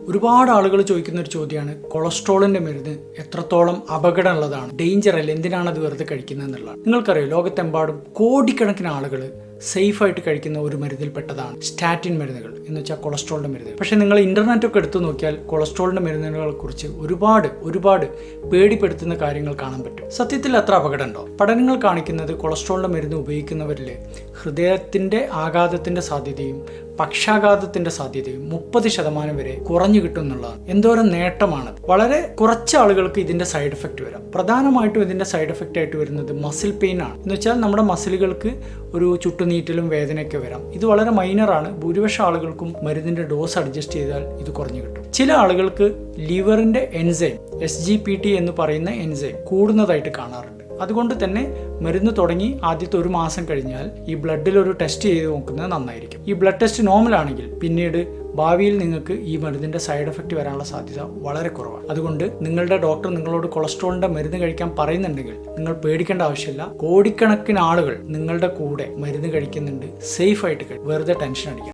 ഒരുപാട് ആളുകൾ ചോദിക്കുന്ന ഒരു ചോദ്യമാണ് കൊളസ്ട്രോളിന്റെ മരുന്ന് എത്രത്തോളം അപകടമുള്ളതാണ്, ഡേഞ്ചർ അല്ല, എന്തിനാണ് അത് വെറുതെ കഴിക്കുന്നത് എന്നുള്ളതാണ്. നിങ്ങൾക്കറിയാം, ലോകത്തെമ്പാടും കോടിക്കണക്കിന് ആളുകൾ സേഫായിട്ട് കഴിക്കുന്ന ഒരു മരുന്നിൽപ്പെട്ടതാണ് സ്റ്റാറ്റിൻ മരുന്നുകൾ, എന്ന് വെച്ചാൽ കൊളസ്ട്രോളിന്റെ മരുന്ന്. പക്ഷേ നിങ്ങൾ ഇന്റർനെറ്റ് ഒക്കെ എടുത്തു നോക്കിയാൽ കൊളസ്ട്രോളിന്റെ മരുന്നുകളെ കുറിച്ച് ഒരുപാട് പേടിപ്പെടുത്തുന്ന കാര്യങ്ങൾ കാണാൻ പറ്റും. സത്യത്തിൽ അത്ര അപകടമുണ്ടോ? പഠനങ്ങൾ കാണിക്കുന്നത് കൊളസ്ട്രോളിന്റെ മരുന്ന് ഉപയോഗിക്കുന്നവരിൽ ഹൃദയത്തിന്റെ ആഘാതത്തിന്റെ സാധ്യതയും പക്ഷാഘാതത്തിന്റെ സാധ്യതയും 30% വരെ കുറഞ്ഞു കിട്ടും എന്നുള്ളതാണ്. എന്തോരം നേട്ടമാണ്! വളരെ കുറച്ച് ആളുകൾക്ക് ഇതിന്റെ സൈഡ് എഫക്റ്റ് വരാം. പ്രധാനമായിട്ടും ഇതിന്റെ സൈഡ് എഫക്റ്റ് ആയിട്ട് വരുന്നത് മസിൽ പെയിൻ ആണ്. എന്ന് വെച്ചാൽ നമ്മുടെ മസിലുകൾക്ക് ഒരു ചുട്ടുനീറ്റലും വേദനയൊക്കെ വരാം. ഇത് വളരെ മൈനറാണ്. ഭൂരിപക്ഷം ആളുകൾക്കും മരുന്നിന്റെ ഡോസ് അഡ്ജസ്റ്റ് ചെയ്താൽ ഇത് കുറഞ്ഞു കിട്ടും. ചില ആളുകൾക്ക് ലിവറിന്റെ എൻസൈം SGPT എന്ന് പറയുന്ന എൻസൈം കൂടുന്നതായിട്ട് കാണാറുണ്ട്. അതുകൊണ്ട് തന്നെ മരുന്ന് തുടങ്ങി ആദ്യത്തെ 1 മാസം കഴിഞ്ഞാൽ ഈ ബ്ലഡിൽ ഒരു ടെസ്റ്റ് ചെയ്ത് നോക്കുന്നത് നന്നായിരിക്കും. ഈ ബ്ലഡ് ടെസ്റ്റ് നോർമൽ ആണെങ്കിൽ പിന്നീട് ഭാവിയിൽ നിങ്ങൾക്ക് ഈ മരുന്നിന്റെ സൈഡ് എഫക്റ്റ് വരാനുള്ള സാധ്യത വളരെ കുറവാണ്. അതുകൊണ്ട് നിങ്ങളുടെ ഡോക്ടർ നിങ്ങളോട് കൊളസ്ട്രോളിന്റെ മരുന്ന് കഴിക്കാൻ പറയുന്നുണ്ടെങ്കിൽ നിങ്ങൾ പേടിക്കേണ്ട ആവശ്യമില്ല. കോടിക്കണക്കിന് ആളുകൾ നിങ്ങളുടെ കൂടെ മരുന്ന് കഴിക്കുന്നുണ്ട്. സേഫ് ആയിട്ട് വെറുതെ ടെൻഷൻ അടിക്കണം.